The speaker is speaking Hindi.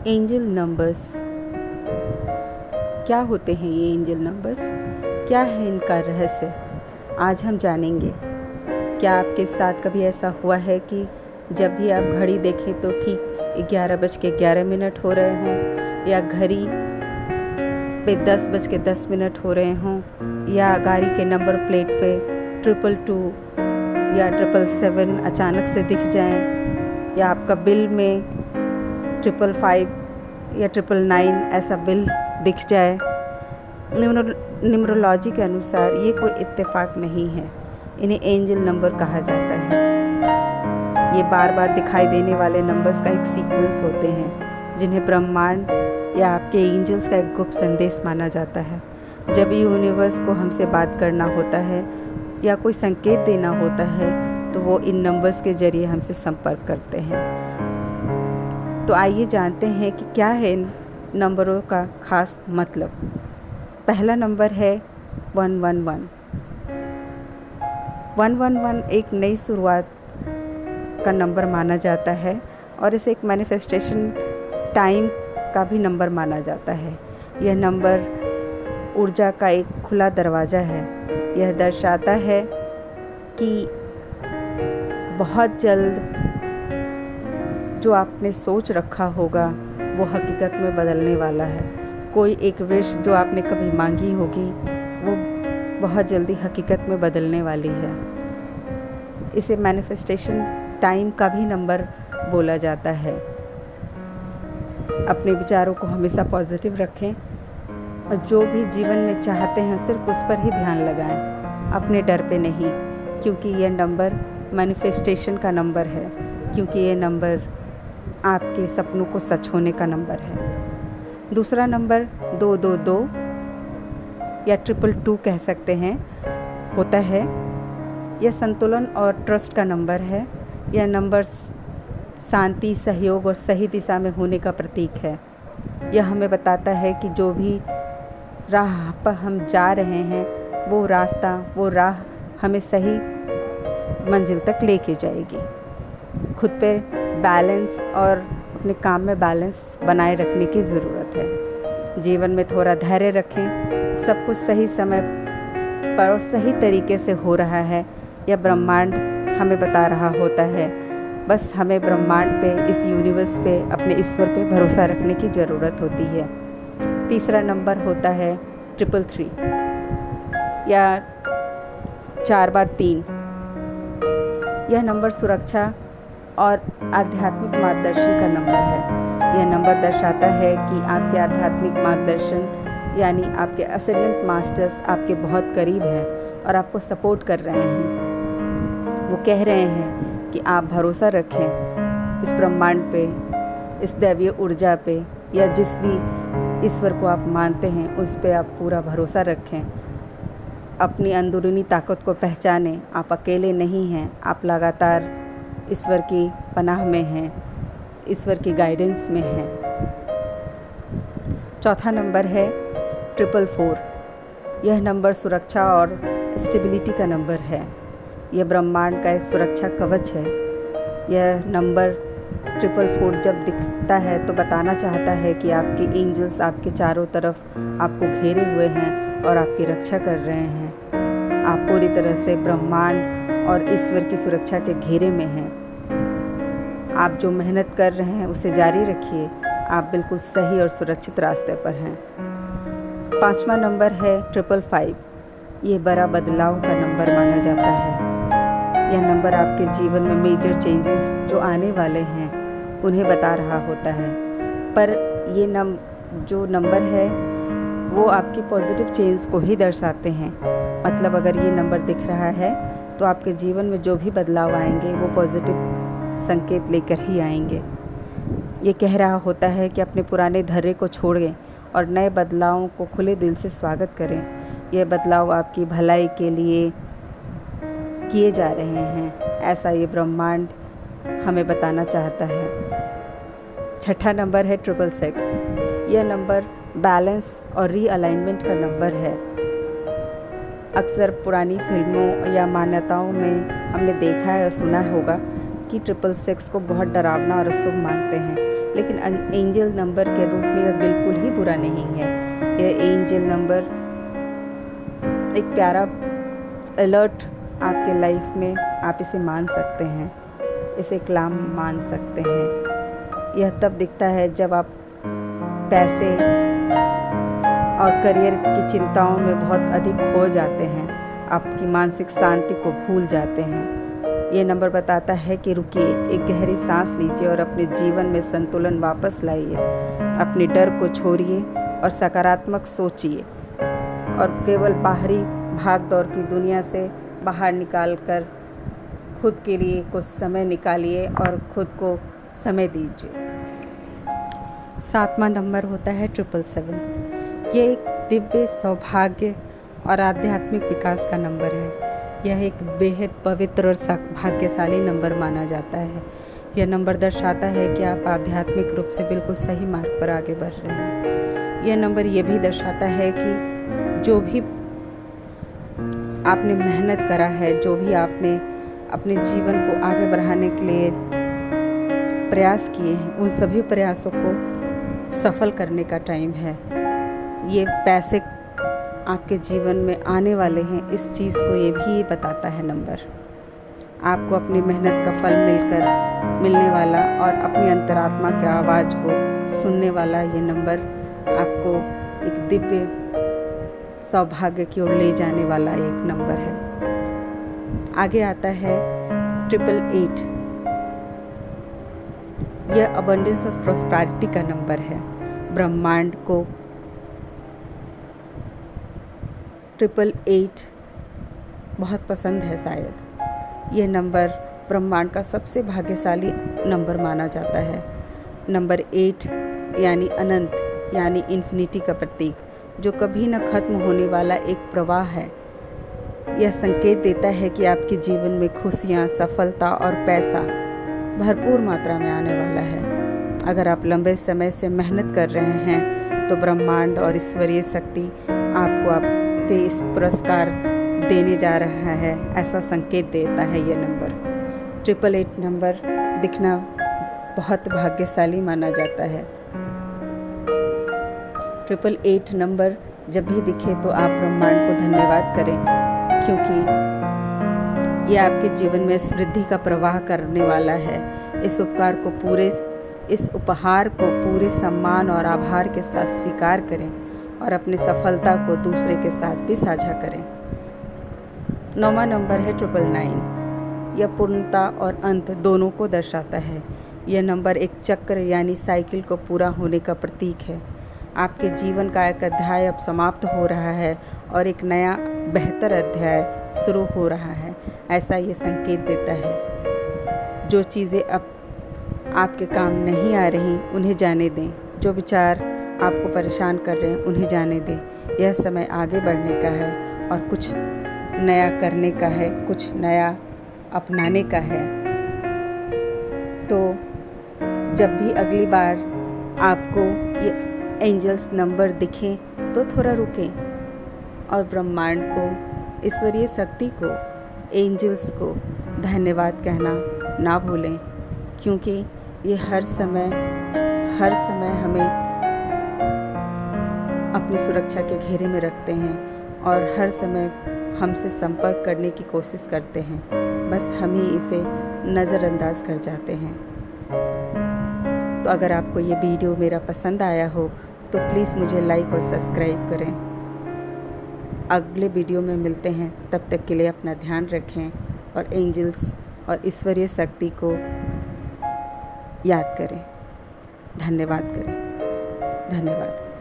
एंजल नंबर्स क्या होते हैं? ये एंजल नंबर्स क्या है, इनका रहस्य आज हम जानेंगे। क्या आपके साथ कभी ऐसा हुआ है कि जब भी आप घड़ी देखें तो ठीक 11:11 हो रहे हों, या घड़ी पे 10:10 हो रहे हों, या गाड़ी के नंबर प्लेट पे 222 या 777 अचानक से दिख जाएं, या आपका बिल में 555 या 999 ऐसा बिल दिख जाए। न्यूमरोलॉजी के अनुसार ये कोई इत्तेफाक नहीं है, इन्हें एंजल नंबर कहा जाता है। ये बार बार दिखाई देने वाले नंबर्स का एक सीक्वेंस होते हैं, जिन्हें ब्रह्मांड या आपके एंजल्स का एक गुप्त संदेश माना जाता है। जब यूनिवर्स को हमसे बात करना होता है या कोई संकेत देना होता है, तो वो इन नंबर्स के जरिए हमसे संपर्क करते हैं। तो आइए जानते हैं कि क्या है इन नंबरों का खास मतलब। पहला नंबर है 111। 111 एक नई शुरुआत का नंबर माना जाता है और इसे एक मैनिफेस्टेशन टाइम का भी नंबर माना जाता है। यह नंबर ऊर्जा का एक खुला दरवाज़ा है। यह दर्शाता है कि बहुत जल्द जो आपने सोच रखा होगा वो हकीकत में बदलने वाला है। कोई एक विश जो आपने कभी मांगी होगी वो बहुत जल्दी हकीकत में बदलने वाली है। इसे मैनिफेस्टेशन टाइम का भी नंबर बोला जाता है। अपने विचारों को हमेशा पॉजिटिव रखें और जो भी जीवन में चाहते हैं सिर्फ उस पर ही ध्यान लगाएं, अपने डर पे नहीं, क्योंकि यह नंबर मैनिफेस्टेशन का नंबर है, क्योंकि ये नंबर आपके सपनों को सच होने का नंबर है। दूसरा नंबर 222 या 222 कह सकते हैं होता है। यह संतुलन और ट्रस्ट का नंबर है। यह नंबर शांति, सहयोग और सही दिशा में होने का प्रतीक है। यह हमें बताता है कि जो भी राह पर हम जा रहे हैं वो रास्ता, वो राह हमें सही मंजिल तक लेके जाएगी। खुद पे बैलेंस और अपने काम में बैलेंस बनाए रखने की ज़रूरत है। जीवन में थोड़ा धैर्य रखें। सब कुछ सही समय पर और सही तरीके से हो रहा है, यह ब्रह्मांड हमें बता रहा होता है। बस हमें ब्रह्मांड पे, इस यूनिवर्स पे, अपने ईश्वर पे भरोसा रखने की ज़रूरत होती है। तीसरा नंबर होता है 333 या 4x3। यह नंबर सुरक्षा और आध्यात्मिक मार्गदर्शन का नंबर है। यह नंबर दर्शाता है कि आपके आध्यात्मिक मार्गदर्शन यानी आपके असेंडेंट मास्टर्स आपके बहुत करीब हैं और आपको सपोर्ट कर रहे हैं। वो कह रहे हैं कि आप भरोसा रखें इस ब्रह्मांड पे, इस दैवीय ऊर्जा पे, या जिस भी ईश्वर को आप मानते हैं उस पे आप पूरा भरोसा रखें। अपनी अंदरूनी ताकत को पहचानें। आप अकेले नहीं हैं, आप लगातार ईश्वर की पनाह में हैं, ईश्वर की गाइडेंस में हैं। चौथा नंबर है 444। यह नंबर सुरक्षा और स्टेबिलिटी का नंबर है। यह ब्रह्मांड का एक सुरक्षा कवच है। यह नंबर 444 जब दिखता है तो बताना चाहता है कि आपके एंजल्स आपके चारों तरफ आपको घेरे हुए हैं और आपकी रक्षा कर रहे हैं। आप पूरी तरह से ब्रह्मांड और ईश्वर की सुरक्षा के घेरे में हैं। आप जो मेहनत कर रहे हैं उसे जारी रखिए। आप बिल्कुल सही और सुरक्षित रास्ते पर हैं। पांचवा नंबर है 555। ये बड़ा बदलाव का नंबर माना जाता है। यह नंबर आपके जीवन में मेजर चेंजेस जो आने वाले हैं उन्हें बता रहा होता है। पर ये जो नंबर है वो आपकी पॉजिटिव चेंज को ही दर्शाते हैं। मतलब अगर ये नंबर दिख रहा है तो आपके जीवन में जो भी बदलाव आएंगे वो पॉजिटिव संकेत लेकर ही आएंगे। ये कह रहा होता है कि अपने पुराने धैर्य को छोड़ें और नए बदलावों को खुले दिल से स्वागत करें। यह बदलाव आपकी भलाई के लिए किए जा रहे हैं, ऐसा ये ब्रह्मांड हमें बताना चाहता है। छठा नंबर है 666। यह नंबर बैलेंस और रीअलाइनमेंट का नंबर है। अक्सर पुरानी फिल्मों या मान्यताओं में हमने देखा है और सुना होगा कि 666 को बहुत डरावना और अशुभ मानते हैं। लेकिन एंजल नंबर के रूप में यह बिल्कुल ही बुरा नहीं है। यह एंजल नंबर एक प्यारा अलर्ट आपके लाइफ में आप इसे मान सकते हैं, इसे क्लाम मान सकते हैं। यह तब दिखता है जब आप पैसे और करियर की चिंताओं में बहुत अधिक खो जाते हैं, आपकी मानसिक शांति को भूल जाते हैं। ये नंबर बताता है कि रुकिए, एक गहरी सांस लीजिए और अपने जीवन में संतुलन वापस लाइए। अपने डर को छोड़िए और सकारात्मक सोचिए और केवल बाहरी भाग दौड़ की दुनिया से बाहर निकालकर खुद के लिए कुछ समय निकालिए और खुद को समय दीजिए। 7वां नंबर होता है 777। ये एक दिव्य सौभाग्य और आध्यात्मिक विकास का नंबर है। यह एक बेहद पवित्र और भाग्यशाली नंबर माना जाता है। यह नंबर दर्शाता है कि आप आध्यात्मिक रूप से बिल्कुल सही मार्ग पर आगे बढ़ रहे हैं। यह नंबर ये भी दर्शाता है कि जो भी आपने मेहनत करा है, जो भी आपने अपने जीवन को आगे बढ़ाने के लिए प्रयास किए हैं, उन सभी प्रयासों को सफल करने का टाइम है। ये पैसे आपके जीवन में आने वाले हैं, इस चीज़ को ये भी बताता है नंबर। आपको अपनी मेहनत का फल मिलने वाला और अपनी अंतरात्मा की आवाज़ को सुनने वाला ये नंबर आपको एक दिव्य सौभाग्य की ओर ले जाने वाला एक नंबर है। आगे आता है 888। यह अबंडेंस और प्रॉस्पेरिटी का नंबर है। ब्रह्मांड को 888 बहुत पसंद है शायद। यह नंबर ब्रह्मांड का सबसे भाग्यशाली नंबर माना जाता है। नंबर 8 यानी अनंत, यानी इन्फिनिटी का प्रतीक, जो कभी न खत्म होने वाला एक प्रवाह है। यह संकेत देता है कि आपके जीवन में खुशियाँ, सफलता और पैसा भरपूर मात्रा में आने वाला है। अगर आप लंबे समय से मेहनत कर रहे हैं तो ब्रह्मांड और ईश्वरीय शक्ति आपको आपके इस पुरस्कार देने जा रहा है, ऐसा संकेत देता है ये नंबर। 888 नंबर दिखना बहुत भाग्यशाली माना जाता है। 888 नंबर जब भी दिखे तो आप ब्रह्मांड को धन्यवाद करें, क्योंकि ये आपके जीवन में समृद्धि का प्रवाह करने वाला है। इस उपहार को पूरे सम्मान और आभार के साथ स्वीकार करें और अपनी सफलता को दूसरे के साथ भी साझा करें। 9वां नंबर है 999। यह पूर्णता और अंत दोनों को दर्शाता है। यह नंबर एक चक्र यानी साइकिल को पूरा होने का प्रतीक है। आपके जीवन का एक अध्याय अब समाप्त हो रहा है और एक नया बेहतर अध्याय शुरू हो रहा है, ऐसा ये संकेत देता है। जो चीज़ें अब आपके काम नहीं आ रही उन्हें जाने दें, जो विचार आपको परेशान कर रहे हैं उन्हें जाने दें। यह समय आगे बढ़ने का है और कुछ नया करने का है, कुछ नया अपनाने का है। तो जब भी अगली बार आपको ये एंजल्स नंबर दिखें तो थोड़ा रुकें और ब्रह्मांड को, ईश्वरीय शक्ति को, एंजल्स को धन्यवाद कहना ना भूलें, क्योंकि ये हर समय हमें अपनी सुरक्षा के घेरे में रखते हैं और हर समय हमसे संपर्क करने की कोशिश करते हैं, बस हम ही इसे नज़रअंदाज कर जाते हैं। तो अगर आपको ये वीडियो मेरा पसंद आया हो तो प्लीज़ मुझे लाइक और सब्सक्राइब करें। अगले वीडियो में मिलते हैं, तब तक के लिए अपना ध्यान रखें और एंजल्स और ईश्वरीय शक्ति को याद करें, धन्यवाद करें। धन्यवाद।